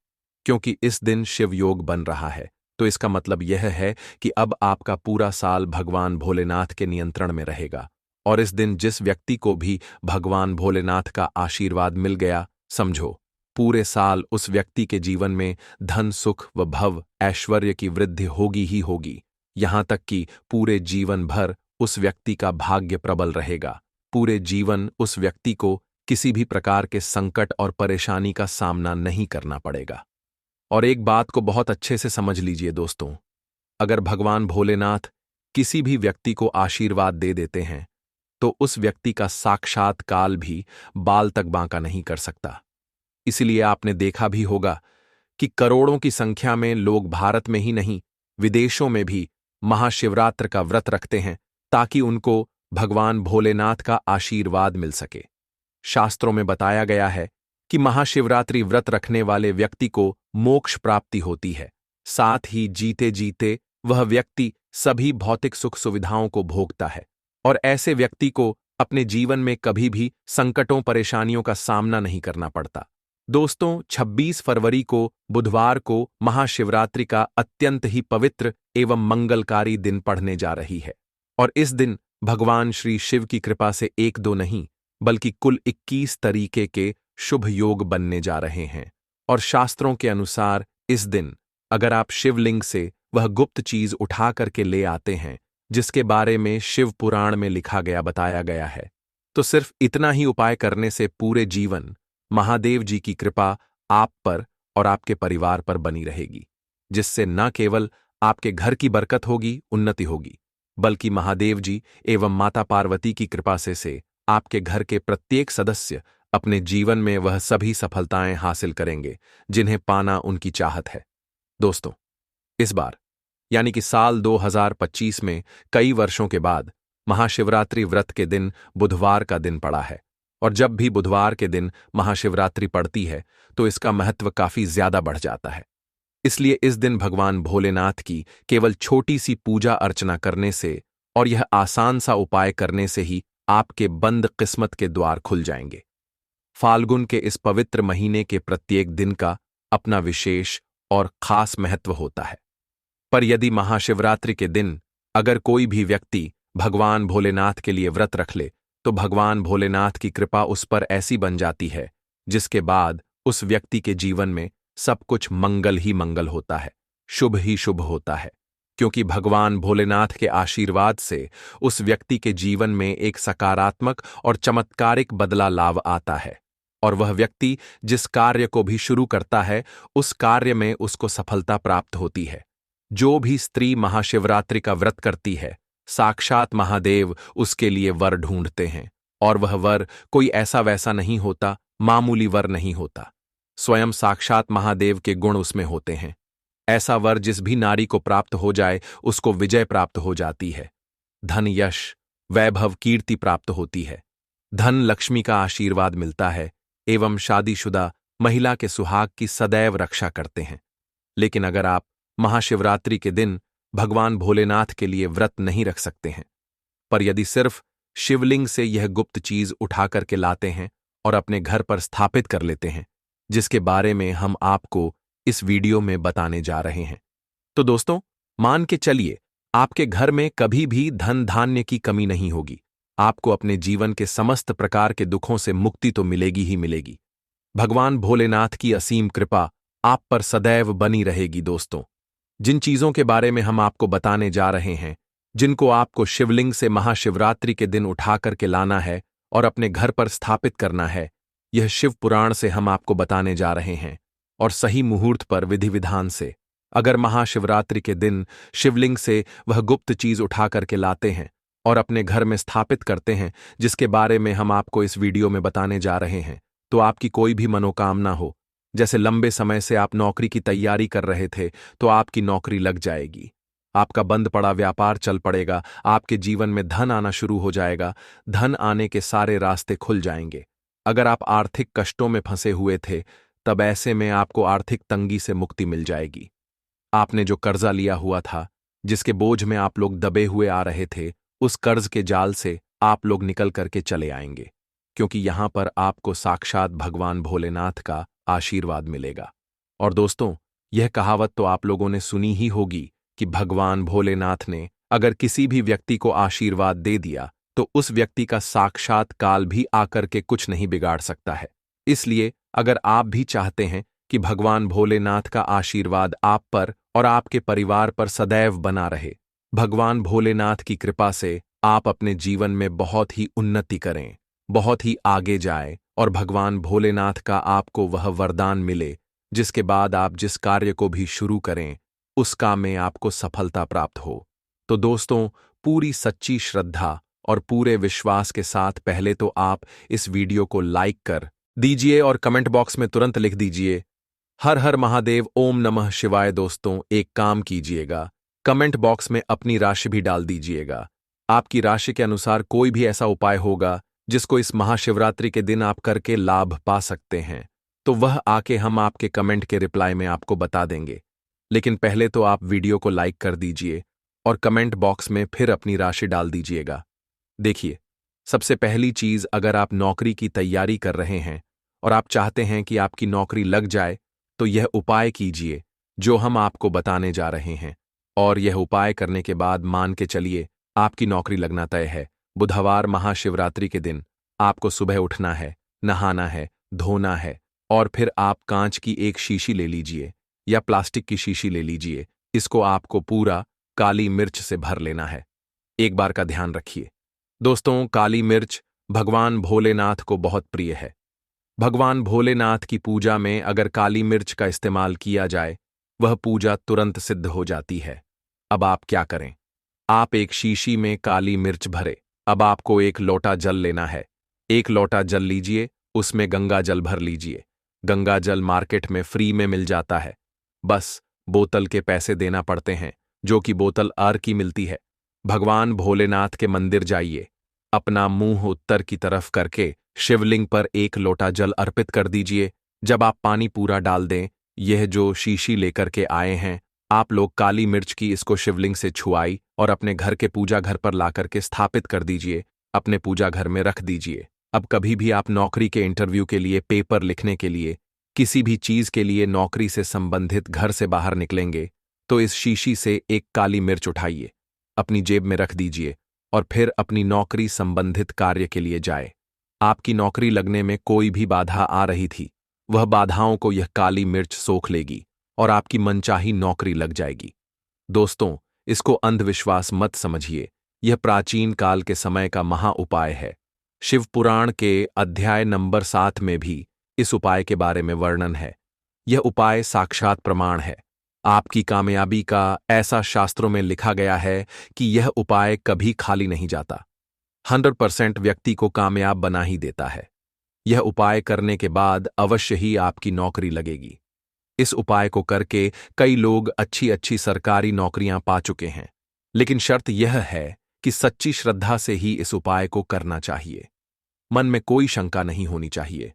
A: क्योंकि इस दिन शिव योग बन रहा है। तो इसका मतलब यह है कि अब आपका पूरा साल भगवान भोलेनाथ के नियंत्रण में रहेगा। और इस दिन जिस व्यक्ति को भी भगवान भोलेनाथ का आशीर्वाद मिल गया, समझो पूरे साल उस व्यक्ति के जीवन में धन, सुख व भव, ऐश्वर्य की वृद्धि होगी ही होगी। यहां तक कि पूरे जीवन भर उस व्यक्ति का भाग्य प्रबल रहेगा। पूरे जीवन उस व्यक्ति को किसी भी प्रकार के संकट और परेशानी का सामना नहीं करना पड़ेगा। और एक बात को बहुत अच्छे से समझ लीजिए दोस्तों, अगर भगवान भोलेनाथ किसी भी व्यक्ति को आशीर्वाद दे देते हैं तो उस व्यक्ति का साक्षात काल भी बाल तक बांका नहीं कर सकता। इसलिए आपने देखा भी होगा कि करोड़ों की संख्या में लोग भारत में ही नहीं, विदेशों में भी महाशिवरात्रि का व्रत रखते हैं ताकि उनको भगवान भोलेनाथ का आशीर्वाद मिल सके। शास्त्रों में बताया गया है कि महाशिवरात्रि व्रत रखने वाले व्यक्ति को मोक्ष प्राप्ति होती है। साथ ही जीते जीते वह व्यक्ति सभी भौतिक सुख सुविधाओं को भोगता है और ऐसे व्यक्ति को अपने जीवन में कभी भी संकटों, परेशानियों का सामना नहीं करना पड़ता। दोस्तों, 26 फरवरी को बुधवार को महाशिवरात्रि का अत्यंत ही पवित्र एवं मंगलकारी दिन पड़ने जा रही है और इस दिन भगवान श्री शिव की कृपा से एक दो नहीं बल्कि कुल 21 तरीके के शुभ योग बनने जा रहे हैं। और शास्त्रों के अनुसार इस दिन अगर आप शिवलिंग से वह गुप्त चीज उठा करके ले आते हैं जिसके बारे में शिव पुराण में लिखा गया, बताया गया है, तो सिर्फ इतना ही उपाय करने से पूरे जीवन महादेव जी की कृपा आप पर और आपके परिवार पर बनी रहेगी, जिससे न केवल आपके घर की बरकत होगी, उन्नति होगी, बल्कि महादेव जी एवं माता पार्वती की कृपा से आपके घर के प्रत्येक सदस्य अपने जीवन में वह सभी सफलताएं हासिल करेंगे जिन्हें पाना उनकी चाहत है। दोस्तों, इस बार यानी कि साल 2025 में कई वर्षों के बाद महाशिवरात्रि व्रत के दिन बुधवार का दिन पड़ा है और जब भी बुधवार के दिन महाशिवरात्रि पड़ती है तो इसका महत्व काफी ज्यादा बढ़ जाता है। इसलिए इस दिन भगवान भोलेनाथ की केवल छोटी सी पूजा अर्चना करने से और यह आसान सा उपाय करने से ही आपके बंद किस्मत के द्वार खुल जाएंगे। फाल्गुन के इस पवित्र महीने के प्रत्येक दिन का अपना विशेष और खास महत्व होता है, पर यदि महाशिवरात्रि के दिन अगर कोई भी व्यक्ति भगवान भोलेनाथ के लिए व्रत रख ले तो भगवान भोलेनाथ की कृपा उस पर ऐसी बन जाती है जिसके बाद उस व्यक्ति के जीवन में सब कुछ मंगल ही मंगल होता है, शुभ ही शुभ होता है, क्योंकि भगवान भोलेनाथ के आशीर्वाद से उस व्यक्ति के जीवन में एक सकारात्मक और चमत्कारिक बदलाव आता है और वह व्यक्ति जिस कार्य को भी शुरू करता है उस कार्य में उसको सफलता प्राप्त होती है। जो भी स्त्री महाशिवरात्रि का व्रत करती है, साक्षात महादेव उसके लिए वर ढूंढते हैं और वह वर कोई ऐसा वैसा नहीं होता, मामूली वर नहीं होता, स्वयं साक्षात महादेव के गुण उसमें होते हैं। ऐसा वर जिस भी नारी को प्राप्त हो जाए उसको विजय प्राप्त हो जाती है, धन, यश, वैभव, कीर्ति प्राप्त होती है, धन लक्ष्मी का आशीर्वाद मिलता है एवं शादीशुदा महिला के सुहाग की सदैव रक्षा करते हैं। लेकिन अगर आप महाशिवरात्रि के दिन भगवान भोलेनाथ के लिए व्रत नहीं रख सकते हैं, पर यदि सिर्फ शिवलिंग से यह गुप्त चीज उठा करके लाते हैं और अपने घर पर स्थापित कर लेते हैं, जिसके बारे में हम आपको इस वीडियो में बताने जा रहे हैं। तो दोस्तों, मान के चलिए आपके घर में कभी भी धन धान्य की कमी नहीं होगी। आपको अपने जीवन के समस्त प्रकार के दुखों से मुक्ति तो मिलेगी ही मिलेगी। भगवान भोलेनाथ की असीम कृपा आप पर सदैव बनी रहेगी। दोस्तों, जिन चीजों के बारे में हम आपको बताने जा रहे हैं, जिनको आपको शिवलिंग से महाशिवरात्रि के दिन उठा करके लाना है और अपने घर पर स्थापित करना है, यह शिव पुराण से हम आपको बताने जा रहे हैं। और सही मुहूर्त पर विधि विधान से अगर महाशिवरात्रि के दिन शिवलिंग से वह गुप्त चीज उठा करके लाते हैं और अपने घर में स्थापित करते हैं, जिसके बारे में हम आपको इस वीडियो में बताने जा रहे हैं, तो आपकी कोई भी मनोकामना हो, जैसे लंबे समय से आप नौकरी की तैयारी कर रहे थे, तो आपकी नौकरी लग जाएगी। आपका बंद पड़ा व्यापार चल पड़ेगा, आपके जीवन में धन आना शुरू हो जाएगा, धन आने के सारे रास्ते खुल जाएंगे। अगर आप आर्थिक कष्टों में फंसे हुए थे, तब ऐसे में आपको आर्थिक तंगी से मुक्ति मिल जाएगी। आपने जो कर्जा लिया हुआ था, जिसके बोझ में आप लोग दबे हुए आ रहे थे, उस कर्ज के जाल से आप लोग निकल करके चले आएंगे, क्योंकि यहां पर आपको साक्षात भगवान भोलेनाथ का आशीर्वाद मिलेगा। और दोस्तों, यह कहावत तो आप लोगों ने सुनी ही होगी कि भगवान भोलेनाथ ने अगर किसी भी व्यक्ति को आशीर्वाद दे दिया, तो उस व्यक्ति का साक्षात काल भी आकर के कुछ नहीं बिगाड़ सकता है। इसलिए अगर आप भी चाहते हैं कि भगवान भोलेनाथ का आशीर्वाद आप पर और आपके परिवार पर सदैव बना रहे, भगवान भोलेनाथ की कृपा से आप अपने जीवन में बहुत ही उन्नति करें, बहुत ही आगे जाए और भगवान भोलेनाथ का आपको वह वरदान मिले, जिसके बाद आप जिस कार्य को भी शुरू करें, उस काम में आपको सफलता प्राप्त हो। तो दोस्तों, पूरी सच्ची श्रद्धा और पूरे विश्वास के साथ पहले तो आप इस वीडियो को लाइक कर दीजिए और कमेंट बॉक्स में तुरंत लिख दीजिए हर हर महादेव, ओम नमः शिवाय। दोस्तों, एक काम कीजिएगा, कमेंट बॉक्स में अपनी राशि भी डाल दीजिएगा। आपकी राशि के अनुसार कोई भी ऐसा उपाय होगा जिसको इस महाशिवरात्रि के दिन आप करके लाभ पा सकते हैं, तो वह आके हम आपके कमेंट के रिप्लाई में आपको बता देंगे। लेकिन पहले तो आप वीडियो को लाइक कर दीजिए और कमेंट बॉक्स में फिर अपनी राशि डाल दीजिएगा। देखिए, सबसे पहली चीज, अगर आप नौकरी की तैयारी कर रहे हैं और आप चाहते हैं कि आपकी नौकरी लग जाए, तो यह उपाय कीजिए जो हम आपको बताने जा रहे हैं। और यह उपाय करने के बाद मान के चलिए आपकी नौकरी लगना तय है। बुधवार महाशिवरात्रि के दिन आपको सुबह उठना है, नहाना है, धोना है और फिर आप कांच की एक शीशी ले लीजिए या प्लास्टिक की शीशी ले लीजिए। इसको आपको पूरा काली मिर्च से भर लेना है। एक बार का ध्यान रखिए दोस्तों, काली मिर्च भगवान भोलेनाथ को बहुत प्रिय है। भगवान भोलेनाथ की पूजा में अगर काली मिर्च का इस्तेमाल किया जाए, वह पूजा तुरंत सिद्ध हो जाती है। अब आप क्या करें, आप एक शीशी में काली मिर्च भरे। अब आपको एक लोटा जल लेना है। एक लोटा जल लीजिए, उसमें गंगा जल भर लीजिए। गंगा जल मार्केट में फ्री में मिल जाता है, बस बोतल के पैसे देना पड़ते हैं, जो कि बोतल आर की मिलती है। भगवान भोलेनाथ के मंदिर जाइए, अपना मुंह उत्तर की तरफ करके शिवलिंग पर एक लोटा जल अर्पित कर दीजिए। जब आप पानी पूरा डाल दें, यह जो शीशी लेकर के आए हैं आप लोग, काली मिर्च की, इसको शिवलिंग से छुआई और अपने घर के पूजा घर पर लाकर के स्थापित कर दीजिए, अपने पूजा घर में रख दीजिए। अब कभी भी आप नौकरी के इंटरव्यू के लिए, पेपर लिखने के लिए, किसी भी चीज के लिए नौकरी से संबंधित घर से बाहर निकलेंगे, तो इस शीशी से एक काली मिर्च उठाइए, अपनी जेब में रख दीजिए और फिर अपनी नौकरी संबंधित कार्य के लिए जाए। आपकी नौकरी लगने में कोई भी बाधा आ रही थी, वह बाधाओं को यह काली मिर्च सोख लेगी और आपकी मनचाही नौकरी लग जाएगी। दोस्तों, इसको अंधविश्वास मत समझिए, यह प्राचीन काल के समय का महा उपाय है। शिव पुराण के अध्याय नंबर 7 में भी इस उपाय के बारे में वर्णन है। यह उपाय साक्षात प्रमाण है आपकी कामयाबी का। ऐसा शास्त्रों में लिखा गया है कि यह उपाय कभी खाली नहीं जाता, 100% व्यक्ति को कामयाब बना ही देता है। यह उपाय करने के बाद अवश्य ही आपकी नौकरी लगेगी। इस उपाय को करके कई लोग अच्छी अच्छी सरकारी नौकरियां पा चुके हैं, लेकिन शर्त यह है कि सच्ची श्रद्धा से ही इस उपाय को करना चाहिए। मन में कोई शंका नहीं होनी चाहिए।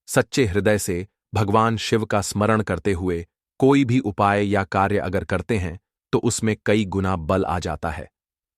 A: सच्चे हृदय से भगवान शिव का स्मरण करते हुए कोई भी उपाय या कार्य अगर करते हैं, तो उसमें कई गुना बल आ जाता है,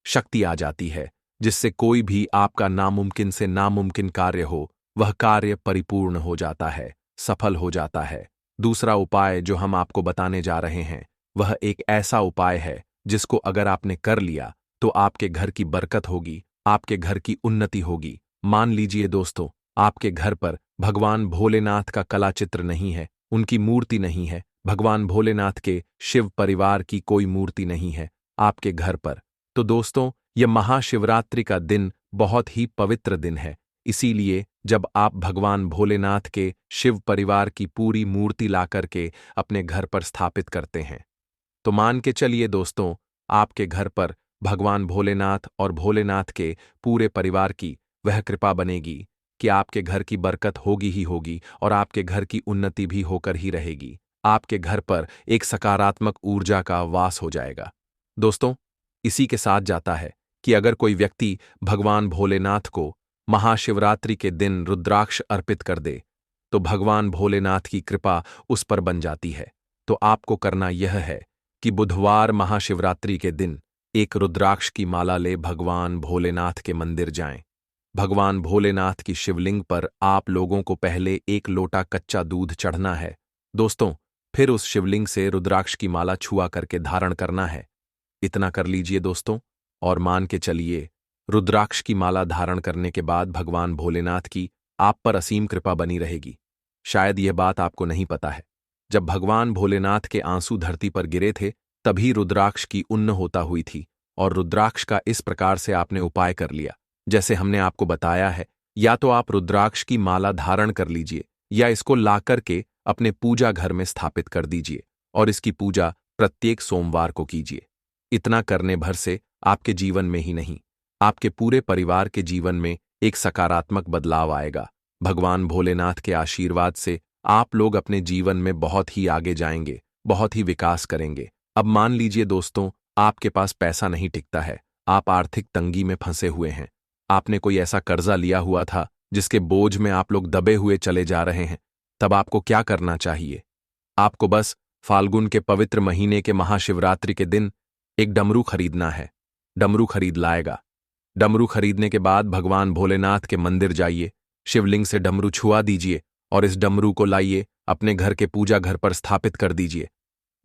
A: शक्ति आ जाती है, जिससे कोई भी आपका नामुमकिन से नामुमकिन कार्य हो वह कार्य परिपूर्ण हो जाता है, सफल हो जाता है। दूसरा उपाय जो हम आपको बताने जा रहे हैं वह एक ऐसा उपाय है जिसको अगर आपने कर लिया तो आपके घर की बरकत होगी, आपके घर की उन्नति होगी। मान लीजिए दोस्तों, आपके घर पर भगवान भोलेनाथ का कला चित्र नहीं है, उनकी मूर्ति नहीं है, भगवान भोलेनाथ के शिव परिवार की कोई मूर्ति नहीं है आपके घर पर। तो दोस्तों, यह महाशिवरात्रि का दिन बहुत ही पवित्र दिन है। इसीलिए जब आप भगवान भोलेनाथ के शिव परिवार की पूरी मूर्ति ला करके अपने घर पर स्थापित करते हैं, तो मान के चलिए दोस्तों, आपके घर पर भगवान भोलेनाथ और भोलेनाथ के पूरे परिवार की वह कृपा बनेगी कि आपके घर की बरकत होगी ही होगी और आपके घर की उन्नति भी होकर ही रहेगी। आपके घर पर एक सकारात्मक ऊर्जा का वास हो जाएगा। दोस्तों, इसी के साथ जाता है कि अगर कोई व्यक्ति भगवान भोलेनाथ को महाशिवरात्रि के दिन रुद्राक्ष अर्पित कर दे तो भगवान भोलेनाथ की कृपा उस पर बन जाती है। तो आपको करना यह है कि बुधवार महाशिवरात्रि के दिन एक रुद्राक्ष की माला ले भगवान भोलेनाथ के मंदिर जाएं। भगवान भोलेनाथ की शिवलिंग पर आप लोगों को पहले एक लोटा कच्चा दूध चढ़ना है दोस्तों, फिर उस शिवलिंग से रुद्राक्ष की माला छुआ करके धारण करना है। इतना कर लीजिए दोस्तों, और मान के चलिए रुद्राक्ष की माला धारण करने के बाद भगवान भोलेनाथ की आप पर असीम कृपा बनी रहेगी। शायद यह बात आपको नहीं पता है, जब भगवान भोलेनाथ के आंसू धरती पर गिरे थे तभी रुद्राक्ष की उन्न होता हुई थी, और रुद्राक्ष का इस प्रकार से आपने उपाय कर लिया जैसे हमने आपको बताया है। या तो आप रुद्राक्ष की माला धारण कर लीजिए या इसको ला करके अपने पूजा घर में स्थापित कर दीजिए और इसकी पूजा प्रत्येक सोमवार को कीजिए। इतना करने भर से आपके जीवन में ही नहीं, आपके पूरे परिवार के जीवन में एक सकारात्मक बदलाव आएगा। भगवान भोलेनाथ के आशीर्वाद से आप लोग अपने जीवन में बहुत ही आगे जाएंगे, बहुत ही विकास करेंगे। अब मान लीजिए दोस्तों, आपके पास पैसा नहीं टिकता है, आप आर्थिक तंगी में फंसे हुए हैं, आपने कोई ऐसा कर्जा लिया हुआ था जिसके बोझ में आप लोग दबे हुए चले जा रहे हैं। तब आपको क्या करना चाहिए? आपको बस फाल्गुन के पवित्र महीने के महाशिवरात्रि के दिन एक डमरू खरीदना है। डमरू खरीद लाएगा। डमरू खरीदने के बाद भगवान भोलेनाथ के मंदिर जाइए, शिवलिंग से डमरू छुआ दीजिए और इस डमरू को लाइए अपने घर के पूजा घर पर स्थापित कर दीजिए।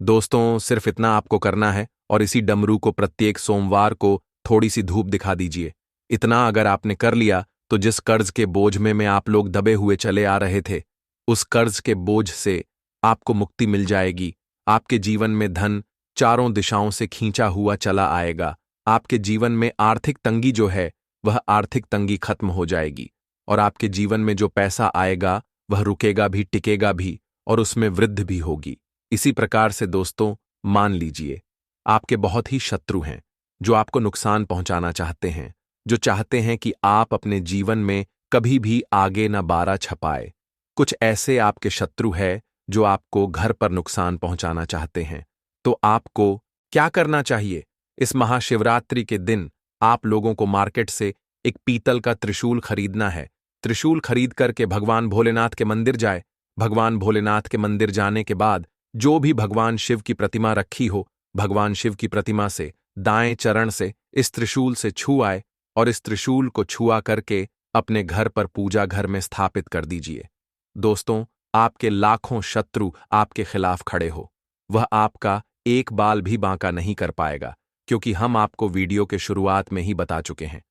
A: दोस्तों, सिर्फ इतना आपको करना है और इसी डमरू को प्रत्येक सोमवार को थोड़ी सी धूप दिखा दीजिए। इतना अगर आपने कर लिया तो जिस कर्ज के बोझ में आप लोग दबे हुए चले आ रहे थे, उस कर्ज के बोझ से आपको मुक्ति मिल जाएगी। आपके जीवन में धन चारों दिशाओं से खींचा हुआ चला आएगा। आपके जीवन में आर्थिक तंगी जो है वह आर्थिक तंगी खत्म हो जाएगी और आपके जीवन में जो पैसा आएगा वह रुकेगा भी, टिकेगा भी और उसमें वृद्धि भी होगी। इसी प्रकार से दोस्तों, मान लीजिए आपके बहुत ही शत्रु हैं जो आपको नुकसान पहुंचाना चाहते हैं, जो चाहते हैं कि आप अपने जीवन में कभी भी आगे न बारा छपाए। कुछ ऐसे आपके शत्रु हैं जो आपको घर पर नुकसान पहुंचाना चाहते हैं। तो आपको क्या करना चाहिए? इस महाशिवरात्रि के दिन आप लोगों को मार्केट से एक पीतल का त्रिशूल खरीदना है। त्रिशूल खरीद करके भगवान भोलेनाथ के मंदिर जाए। भगवान भोलेनाथ के मंदिर जाने के बाद जो भी भगवान शिव की प्रतिमा रखी हो, भगवान शिव की प्रतिमा से दाएं चरण से इस त्रिशूल से छू आए और इस त्रिशूल को छुआ करके अपने घर पर पूजा घर में स्थापित कर दीजिए। दोस्तों, आपके लाखों शत्रु आपके खिलाफ खड़े हो, वह आपका एक बाल भी बांका नहीं कर पाएगा, क्योंकि हम आपको वीडियो के शुरुआत में ही बता चुके हैं।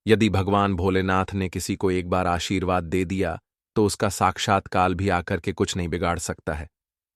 A: यदि भगवान भोलेनाथ ने किसी को एक बार आशीर्वाद दे दिया तो उसका साक्षात्कार भी आकर के कुछ नहीं बिगाड़ सकता है।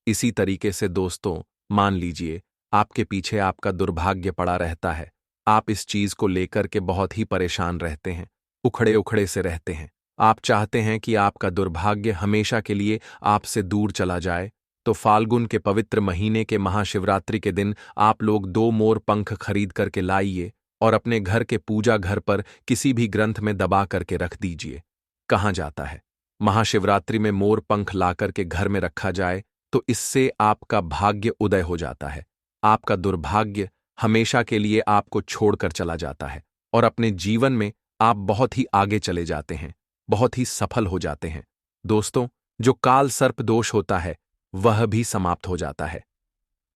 A: इसी तरीके से दोस्तों, मान लीजिए आपके पीछे आपका दुर्भाग्य पड़ा रहता है, आप इस चीज को लेकर के बहुत ही परेशान रहते हैं, उखड़े उखड़े से रहते हैं, आप चाहते हैं कि आपका दुर्भाग्य हमेशा के लिए आपसे दूर चला जाए, तो फाल्गुन के पवित्र महीने के महाशिवरात्रि के दिन आप लोग 2 मोर पंख खरीद करके लाइए और अपने घर के पूजा घर पर किसी भी ग्रंथ में दबा करके रख दीजिए। कहाँ जाता है? महाशिवरात्रि में मोर पंख ला करके घर में रखा जाए तो इससे आपका भाग्य उदय हो जाता है। आपका दुर्भाग्य हमेशा के लिए आपको छोड़कर चला जाता है और अपने जीवन में आप बहुत ही आगे चले जाते हैं, बहुत ही सफल हो जाते हैं। दोस्तों, जो काल सर्प दोष होता है वह भी समाप्त हो जाता है।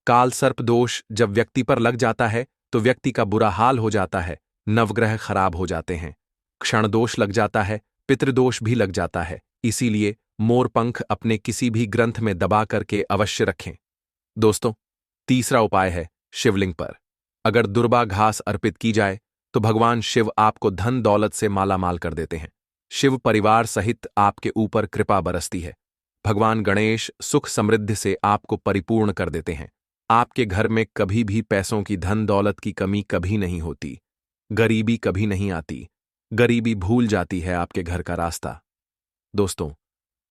A: काल सर्प दोष जब व्यक्ति पर लग जाता है तो व्यक्ति का बुरा हाल हो जाता है, नवग्रह खराब हो जाते हैं, क्षण दोष लग जाता है, पितृदोष भी लग जाता है। इसीलिए मोरपंख अपने किसी भी ग्रंथ में दबा करके अवश्य रखें। दोस्तों, तीसरा उपाय है शिवलिंग पर अगर दुर्बा घास अर्पित की जाए तो भगवान शिव आपको धन दौलत से मालामाल कर देते हैं। शिव परिवार सहित आपके ऊपर कृपा बरसती है। भगवान गणेश सुख समृद्धि से आपको परिपूर्ण कर देते हैं। आपके घर में कभी भी पैसों की धन दौलत की कमी कभी नहीं होती, गरीबी कभी नहीं आती, गरीबी भूल जाती है आपके घर का रास्ता। दोस्तों,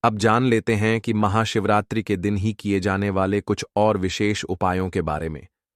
A: अब जान लेते हैं कि महाशिवरात्रि के दिन ही किए जाने वाले कुछ और विशेष उपायों के बारे में।